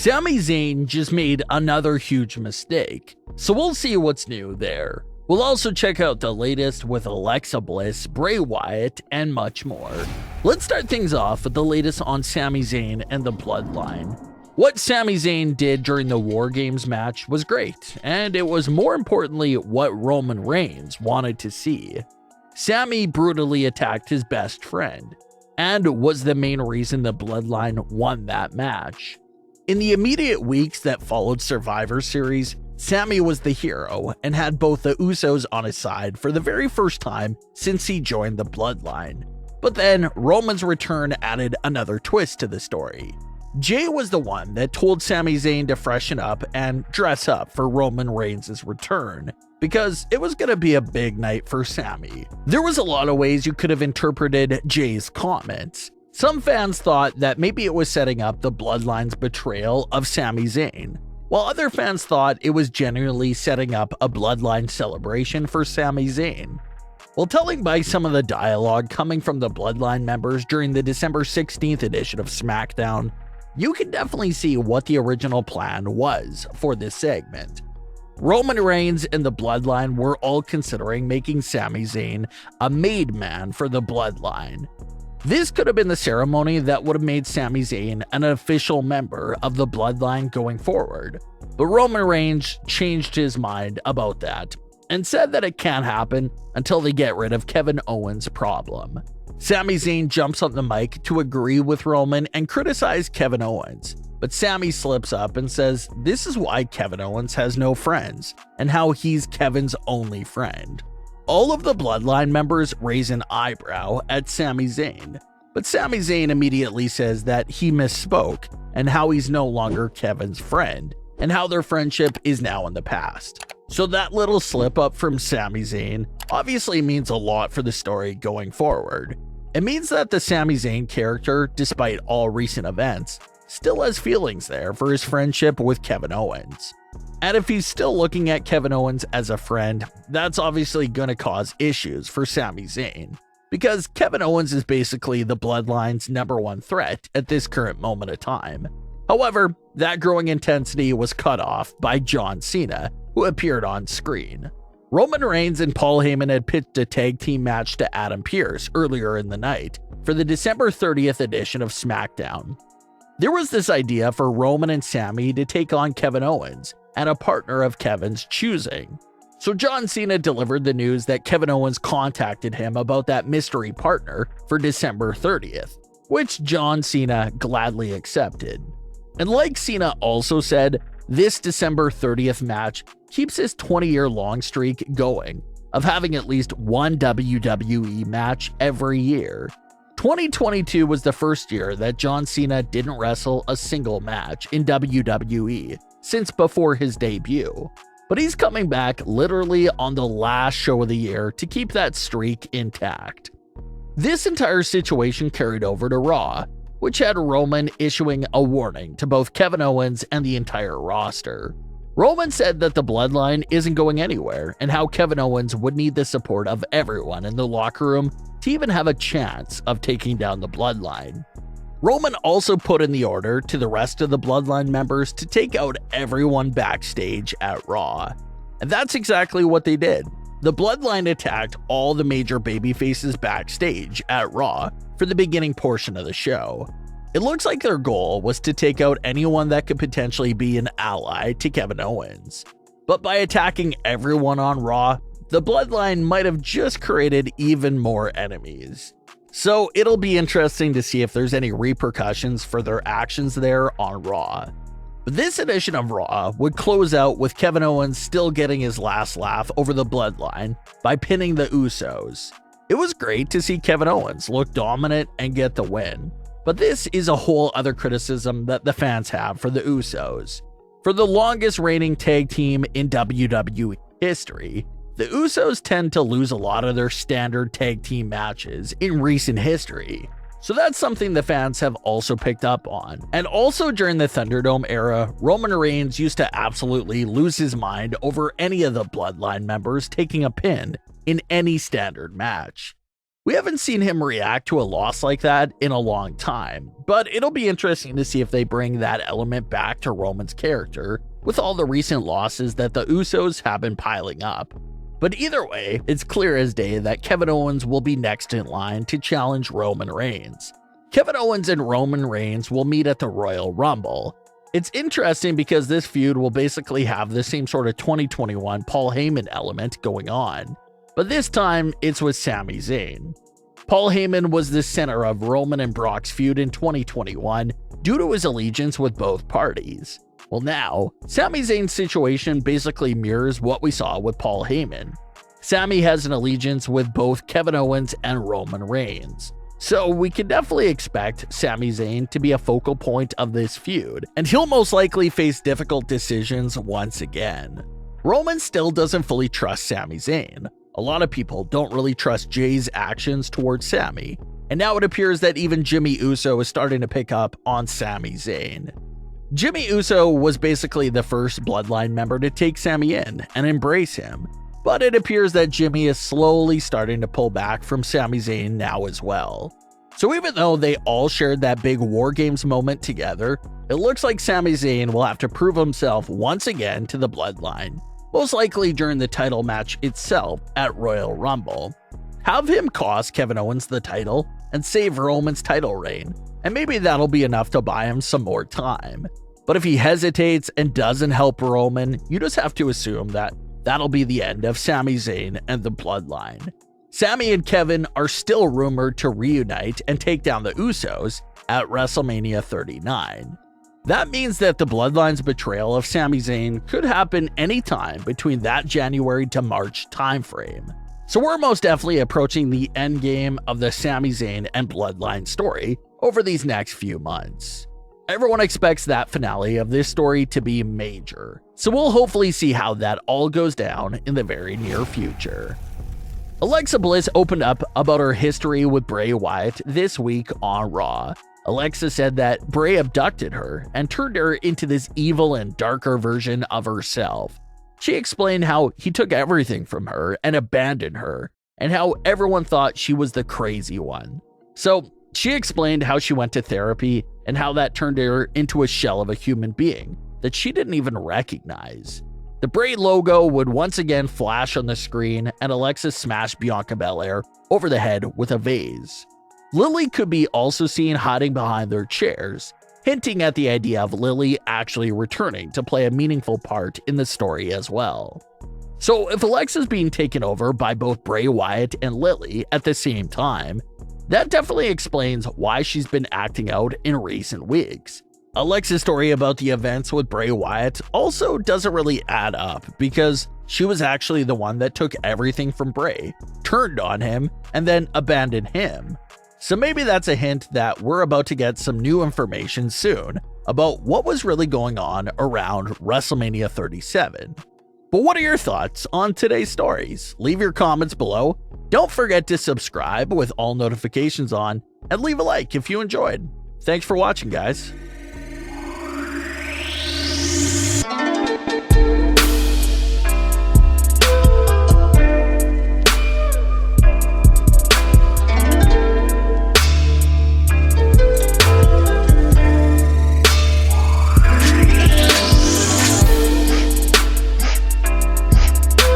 Sami Zayn just made another huge mistake, so we'll see what's new there. We'll also check out the latest with Alexa Bliss, Bray Wyatt, and much more. Let's start things off with the latest on Sami Zayn and the Bloodline. What Sami Zayn did during the Wargames match was great, and it was more importantly what Roman Reigns wanted to see. Sami brutally attacked his best friend, and was the main reason the Bloodline won that match. In the immediate weeks that followed Survivor Series, Sami was the hero and had both the Usos on his side for the very first time since he joined the Bloodline. But then Roman's return added another twist to the story. Jay was the one that told Sami Zayn to freshen up and dress up for Roman Reigns' return, because it was going to be a big night for Sami. There was a lot of ways you could have interpreted Jay's comments. Some fans thought that maybe it was setting up the Bloodline's betrayal of Sami Zayn, while other fans thought it was genuinely setting up a Bloodline celebration for Sami Zayn. While telling by some of the dialogue coming from the Bloodline members during the December 16th edition of Smackdown, you can definitely see what the original plan was for this segment. Roman Reigns and the Bloodline were all considering making Sami Zayn a made man for the Bloodline. This could have been the ceremony that would have made Sami Zayn an official member of the Bloodline going forward, but Roman Reigns changed his mind about that and said that it can't happen until they get rid of Kevin Owens' problem. Sami Zayn jumps on the mic to agree with Roman and criticize Kevin Owens, but Sami slips up and says this is why Kevin Owens has no friends and how he's Kevin's only friend. All of the Bloodline members raise an eyebrow at Sami Zayn, but Sami Zayn immediately says that he misspoke and how he's no longer Kevin's friend and how their friendship is now in the past. So that little slip up from Sami Zayn obviously means a lot for the story going forward. It means that the Sami Zayn character, despite all recent events, still has feelings there for his friendship with Kevin Owens. And if he's still looking at Kevin Owens as a friend, that's obviously going to cause issues for Sami Zayn, because Kevin Owens is basically the Bloodline's #1 threat at this current moment of time. However, that growing intensity was cut off by John Cena, who appeared on screen. Roman Reigns and Paul Heyman had pitched a tag team match to Adam Pearce earlier in the night for the December 30th edition of Smackdown. There was this idea for Roman and Sami to take on Kevin Owens and a partner of Kevin's choosing. So John Cena delivered the news that Kevin Owens contacted him about that mystery partner for December 30th, which John Cena gladly accepted. And like Cena also said, this December 30th match keeps his 20-year-long streak going of having at least one WWE match every year. 2022 was the first year that John Cena didn't wrestle a single match in WWE since before his debut, but he's coming back literally on the last show of the year to keep that streak intact. This entire situation carried over to Raw, which had Roman issuing a warning to both Kevin Owens and the entire roster. Roman said that the Bloodline isn't going anywhere and how Kevin Owens would need the support of everyone in the locker room to even have a chance of taking down the Bloodline. Roman also put in the order to the rest of the Bloodline members to take out everyone backstage at Raw. And that's exactly what they did. The Bloodline attacked all the major babyfaces backstage at Raw for the beginning portion of the show. It looks like their goal was to take out anyone that could potentially be an ally to Kevin Owens. But by attacking everyone on Raw, the Bloodline might have just created even more enemies. So it'll be interesting to see if there's any repercussions for their actions there on Raw. But this edition of Raw would close out with Kevin Owens still getting his last laugh over the Bloodline by pinning the Usos. It was great to see Kevin Owens look dominant and get the win. But this is a whole other criticism that the fans have for the Usos. For the longest reigning tag team in WWE history, the Usos tend to lose a lot of their standard tag team matches in recent history. So that's something the fans have also picked up on. And also during the Thunderdome era, Roman Reigns used to absolutely lose his mind over any of the Bloodline members taking a pin in any standard match. We haven't seen him react to a loss like that in a long time, but it'll be interesting to see if they bring that element back to Roman's character with all the recent losses that the Usos have been piling up. But either way, it's clear as day that Kevin Owens will be next in line to challenge Roman Reigns. Kevin Owens and Roman Reigns will meet at the Royal Rumble. It's interesting because this feud will basically have the same sort of 2021 Paul Heyman element going on, but this time it's with Sami Zayn. Paul Heyman was the center of Roman and Brock's feud in 2021 due to his allegiance with both parties. Well, now, Sami Zayn's situation basically mirrors what we saw with Paul Heyman. Sami has an allegiance with both Kevin Owens and Roman Reigns. So we can definitely expect Sami Zayn to be a focal point of this feud, and he'll most likely face difficult decisions once again. Roman still doesn't fully trust Sami Zayn. A lot of people don't really trust Jay's actions towards Sami, and now it appears that even Jimmy Uso is starting to pick up on Sami Zayn. Jimmy Uso was basically the first Bloodline member to take Sami in and embrace him, but it appears that Jimmy is slowly starting to pull back from Sami Zayn now as well. So even though they all shared that big Wargames moment together, it looks like Sami Zayn will have to prove himself once again to the Bloodline, most likely during the title match itself at Royal Rumble. Have him cost Kevin Owens the title and save Roman's title reign, and maybe that'll be enough to buy him some more time. But if he hesitates and doesn't help Roman, you just have to assume that that'll be the end of Sami Zayn and the Bloodline. Sami and Kevin are still rumored to reunite and take down the Usos at WrestleMania 39. That means that the Bloodline's betrayal of Sami Zayn could happen anytime between that January to March timeframe. So we're most definitely approaching the endgame of the Sami Zayn and Bloodline story over these next few months. Everyone expects that finale of this story to be major, so we'll hopefully see how that all goes down in the very near future. Alexa Bliss opened up about her history with Bray Wyatt this week on Raw. Alexa said that Bray abducted her and turned her into this evil and darker version of herself. She explained how he took everything from her and abandoned her, and how everyone thought she was the crazy one. So she explained how she went to therapy and how that turned her into a shell of a human being that she didn't even recognize. The Bray logo would once again flash on the screen, and Alexa smashed Bianca Belair over the head with a vase. Lily could be also seen hiding behind their chairs, hinting at the idea of Lily actually returning to play a meaningful part in the story as well. So if Alexa's being taken over by both Bray Wyatt and Lily at the same time, that definitely explains why she's been acting out in recent weeks. Alexa's story about the events with Bray Wyatt also doesn't really add up, because she was actually the one that took everything from Bray, turned on him, and then abandoned him. So maybe that's a hint that we're about to get some new information soon about what was really going on around WrestleMania 37. But what are your thoughts on today's stories? Leave your comments below. Don't forget to subscribe with all notifications on, and leave a like if you enjoyed. Thanks for watching, guys.